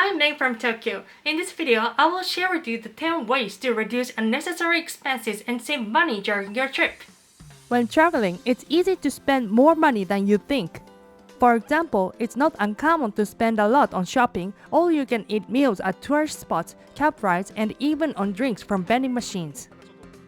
I'm Meg from Tokyo. In this video, I will share with you the 10 ways to reduce unnecessary expenses and save money during your trip. When traveling, it's easy to spend more money than you think. For example, it's not uncommon to spend a lot on shopping, all-you-can-eat meals at tourist spots, cab rides, and even on drinks from vending machines.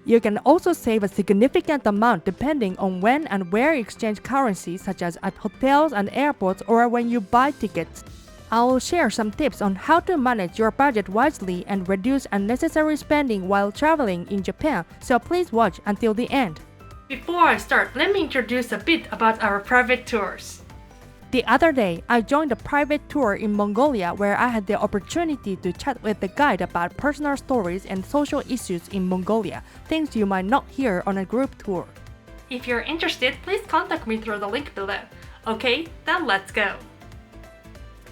You can also save a significant amount depending on when and where you exchange currency, such as at hotels and airports or when you buy tickets. I will share some tips on how to manage your budget wisely and reduce unnecessary spending while traveling in Japan, so please watch until the end. Before I start, let me introduce a bit about our private tours. The other day, I joined a private tour in Mongolia where I had the opportunity to chat with the guide about personal stories and social issues in Mongolia, things you might not hear on a group tour. If you're interested, please contact me through the link below. Okay, then let's go.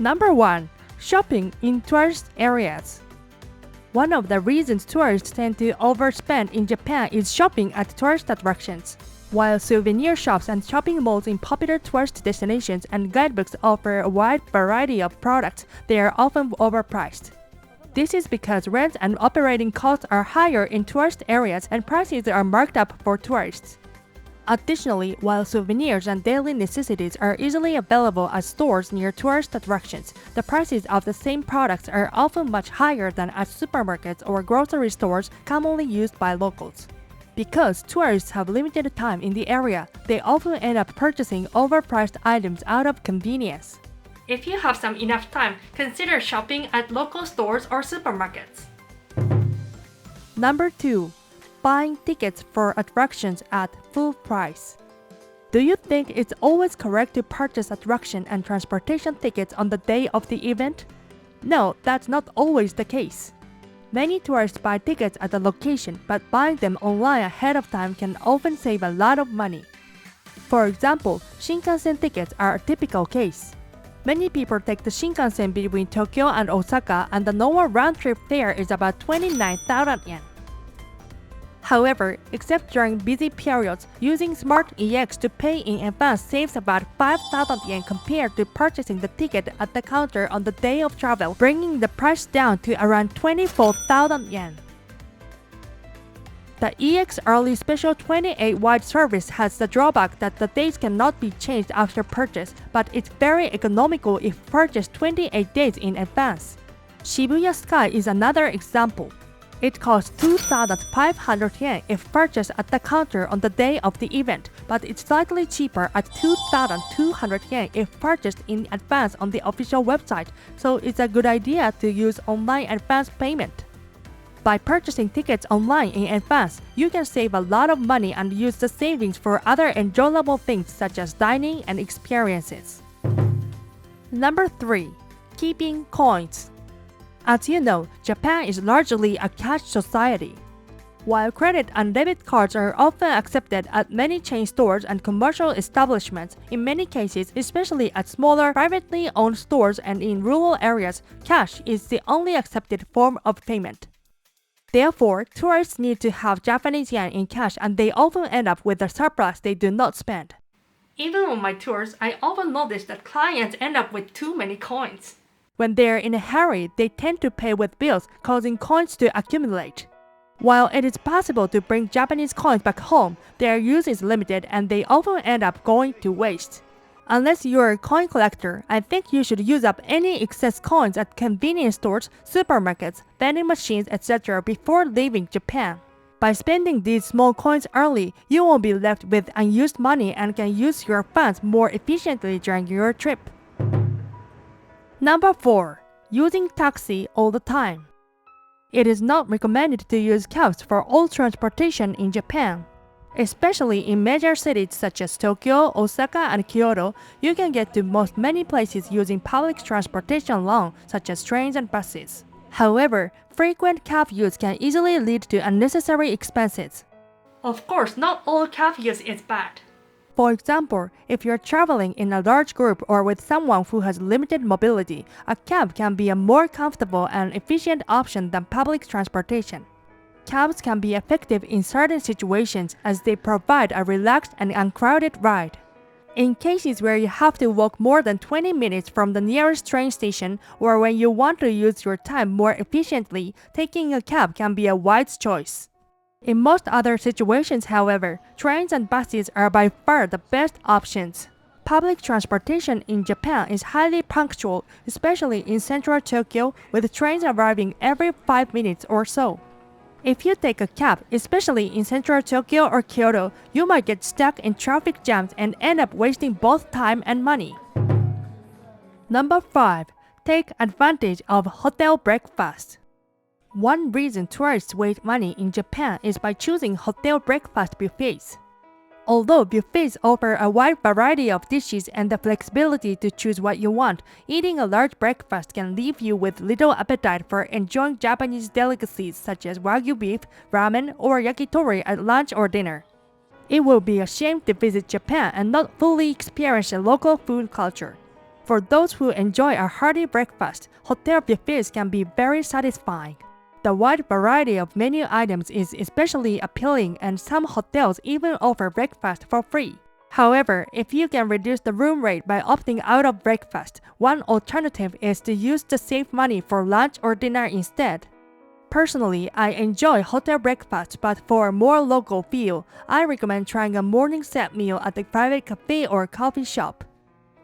Number 1. Shopping in tourist areas. One of the reasons tourists tend to overspend in Japan is shopping at tourist attractions. While souvenir shops and shopping malls in popular tourist destinations and guidebooks offer a wide variety of products, they are often overpriced. This is because rent and operating costs are higher in tourist areas and prices are marked up for tourists. Additionally, while souvenirs and daily necessities are easily available at stores near tourist attractions, the prices of the same products are often much higher than at supermarkets or grocery stores commonly used by locals. Because tourists have limited time in the area, they often end up purchasing overpriced items out of convenience. If you have some enough time, consider shopping at local stores or supermarkets. Number 2. Buying tickets for attractions at full price. Do you think it's always correct to purchase attraction and transportation tickets on the day of the event? No, that's not always the case. Many tourists buy tickets at the location, but buying them online ahead of time can often save a lot of money. For example, Shinkansen tickets are a typical case. Many people take the Shinkansen between Tokyo and Osaka, and the normal round-trip fare is about 29,000 yen. However, except during busy periods, using Smart EX to pay in advance saves about 5,000 yen compared to purchasing the ticket at the counter on the day of travel, bringing the price down to around 24,000 yen. The EX Early Special 28 wide service has the drawback that the dates cannot be changed after purchase, but it's very economical if purchased 28 days in advance. Shibuya Sky is another example. It costs 2,500 yen if purchased at the counter on the day of the event, but it's slightly cheaper at 2,200 yen if purchased in advance on the official website, so it's a good idea to use online advance payment. By purchasing tickets online in advance, you can save a lot of money and use the savings for other enjoyable things such as dining and experiences. Number 3. Keeping coins. As you know, Japan is largely a cash society. While credit and debit cards are often accepted at many chain stores and commercial establishments, in many cases, especially at smaller, privately owned stores and in rural areas, cash is the only accepted form of payment. Therefore, tourists need to have Japanese yen in cash and they often end up with a surplus they do not spend. Even on my tours, I often notice that clients end up with too many coins. When they're in a hurry, they tend to pay with bills, causing coins to accumulate. While it is possible to bring Japanese coins back home, their use is limited and they often end up going to waste. Unless you're a coin collector, I think you should use up any excess coins at convenience stores, supermarkets, vending machines, etc. before leaving Japan. By spending these small coins early, you won't be left with unused money and can use your funds more efficiently during your trip. Number 4. Using taxi all the time. It is not recommended to use cabs for all transportation in Japan. Especially in major cities such as Tokyo, Osaka, and Kyoto, you can get to most many places using public transportation alone, such as trains and buses. However, frequent cab use can easily lead to unnecessary expenses. Of course, not all cab use is bad. For example, if you're traveling in a large group or with someone who has limited mobility, a cab can be a more comfortable and efficient option than public transportation. Cabs can be effective in certain situations as they provide a relaxed and uncrowded ride. In cases where you have to walk more than 20 minutes from the nearest train station or when you want to use your time more efficiently, taking a cab can be a wise choice. In most other situations, however, trains and buses are by far the best options. Public transportation in Japan is highly punctual, especially in central Tokyo, with trains arriving every 5 minutes or so. If you take a cab, especially in central Tokyo or Kyoto, you might get stuck in traffic jams and end up wasting both time and money. Number 5. Take advantage of hotel breakfast. One reason tourists waste money in Japan is by choosing hotel breakfast buffets. Although buffets offer a wide variety of dishes and the flexibility to choose what you want, eating a large breakfast can leave you with little appetite for enjoying Japanese delicacies such as wagyu beef, ramen, or yakitori at lunch or dinner. It will be a shame to visit Japan and not fully experience a local food culture. For those who enjoy a hearty breakfast, hotel buffets can be very satisfying. The wide variety of menu items is especially appealing, and some hotels even offer breakfast for free. However, if you can reduce the room rate by opting out of breakfast, one alternative is to use the saved money for lunch or dinner instead. Personally, I enjoy hotel breakfast, but for a more local feel, I recommend trying a morning set meal at a private cafe or coffee shop.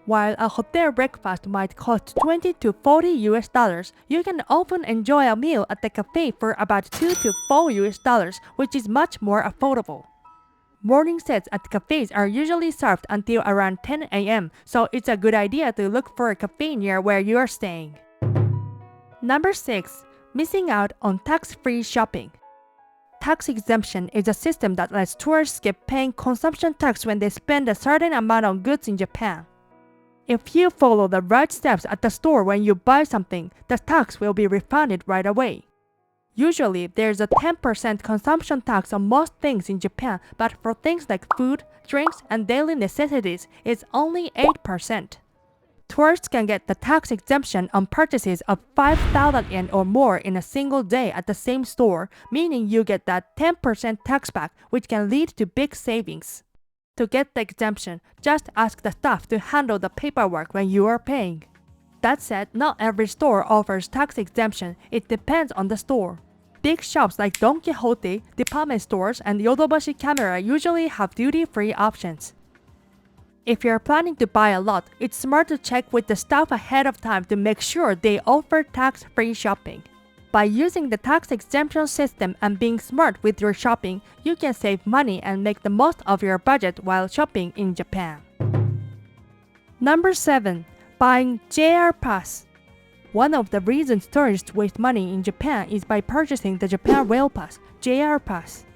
While a hotel breakfast might cost $20 to $40, you can often enjoy a meal at the cafe for about $2 to $4, which is much more affordable. Morning sets at cafes are usually served until around 10 a.m., so it's a good idea to look for a cafe near where you are staying. Number 6. Missing out on tax-free shopping. Tax exemption is a system that lets tourists skip paying consumption tax when they spend a certain amount on goods in Japan. If you follow the right steps at the store when you buy something, the tax will be refunded right away. Usually, there's a 10% consumption tax on most things in Japan, but for things like food, drinks, and daily necessities, it's only 8%. Tourists can get the tax exemption on purchases of 5,000 yen or more in a single day at the same store, meaning you get that 10% tax back, which can lead to big savings. To get the exemption, just ask the staff to handle the paperwork when you are paying. That said, not every store offers tax exemption. It depends on the store. Big shops like Don Quixote, department stores, and Yodobashi Camera usually have duty-free options. If you're planning to buy a lot, it's smart to check with the staff ahead of time to make sure they offer tax-free shopping. By using the tax exemption system and being smart with your shopping, you can save money and make the most of your budget while shopping in Japan. Number 7. Buying JR Pass. One of the reasons tourists waste money in Japan is by purchasing the Japan Rail Pass, JR Pass.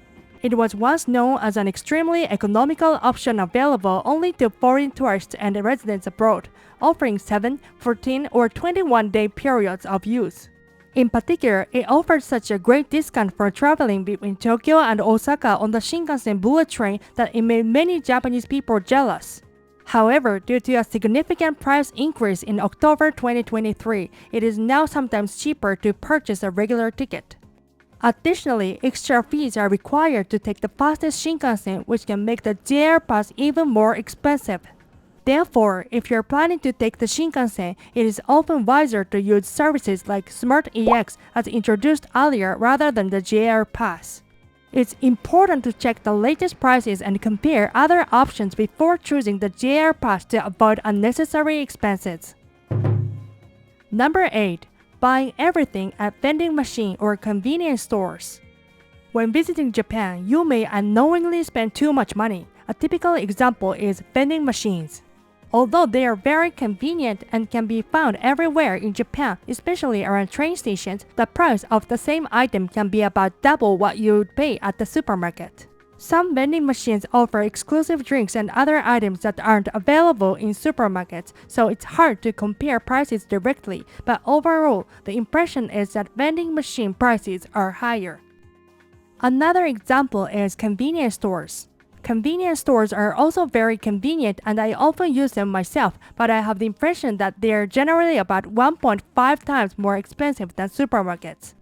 It was once known as an extremely economical option available only to foreign tourists and residents abroad, offering 7, 14, or 21-day periods of use. In particular, it offered such a great discount for traveling between Tokyo and Osaka on the Shinkansen bullet train that it made many Japanese people jealous. However, due to a significant price increase in October 2023, it is now sometimes cheaper to purchase a regular ticket. Additionally, extra fees are required to take the fastest Shinkansen, which can make the JR Pass even more expensive. Therefore, if you're planning to take the Shinkansen, it is often wiser to use services like Smart EX as introduced earlier rather than the JR Pass. It's important to check the latest prices and compare other options before choosing the JR Pass to avoid unnecessary expenses. Number 8. Buying everything at vending machine or convenience stores. When visiting Japan, you may unknowingly spend too much money. A typical example is vending machines. Although they are very convenient and can be found everywhere in Japan, especially around train stations, the price of the same item can be about double what you would pay at the supermarket. Some vending machines offer exclusive drinks and other items that aren't available in supermarkets, so it's hard to compare prices directly, but overall, the impression is that vending machine prices are higher. Another example is convenience stores. Convenience stores are also very convenient and I often use them myself, but I have the impression that they are generally about 1.5 times more expensive than supermarkets.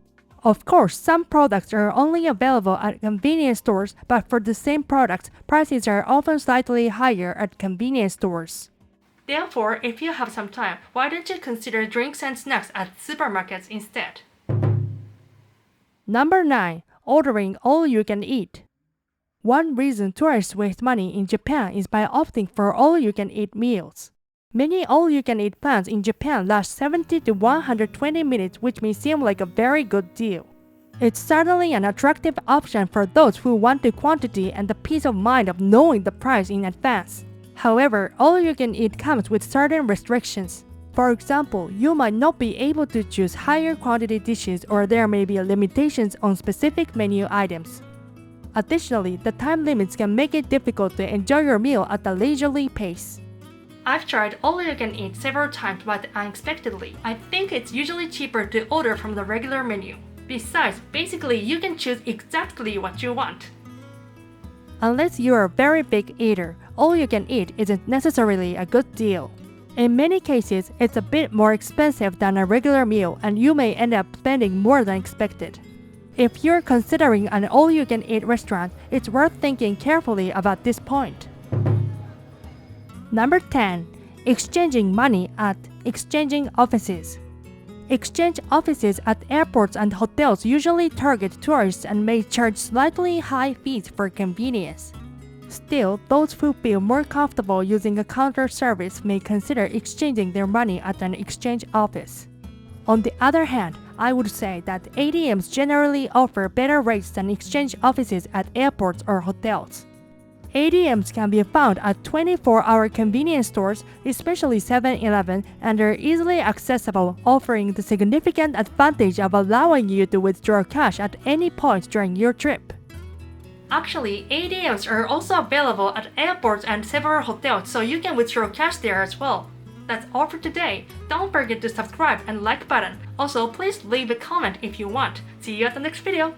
Of course, some products are only available at convenience stores, but for the same products, prices are often slightly higher at convenience stores. Therefore, if you have some time, why don't you consider drinks and snacks at supermarkets instead? Number 9. Ordering all you can eat. One reason tourists waste money in Japan is by opting for all you can eat meals. Many all you can eat plans in Japan last 70 to 120 minutes, which may seem like a very good deal. It's certainly an attractive option for those who want the quantity and the peace of mind of knowing the price in advance. However, all you can eat comes with certain restrictions. For example, you might not be able to choose higher quantity dishes, or there may be limitations on specific menu items. Additionally, the time limits can make it difficult to enjoy your meal at a leisurely pace. I've tried all you can eat several times, but unexpectedly, I think it's usually cheaper to order from the regular menu. Besides, basically you can choose exactly what you want. Unless you're a very big eater, all you can eat isn't necessarily a good deal. In many cases, it's a bit more expensive than a regular meal, and you may end up spending more than expected. If you're considering an all-you-can-eat restaurant, it's worth thinking carefully about this point. Number 10. Exchanging money at exchanging offices. Exchange offices at airports and hotels usually target tourists and may charge slightly high fees for convenience. Still, those who feel more comfortable using a counter service may consider exchanging their money at an exchange office. On the other hand, I would say that ATMs generally offer better rates than exchange offices at airports or hotels. ATMs can be found at 24-hour convenience stores, especially 7-Eleven, and are easily accessible, offering the significant advantage of allowing you to withdraw cash at any point during your trip. Actually, ATMs are also available at airports and several hotels, so you can withdraw cash there as well. That's all for today. Don't forget to subscribe and like button. Also, please leave a comment if you want. See you at the next video.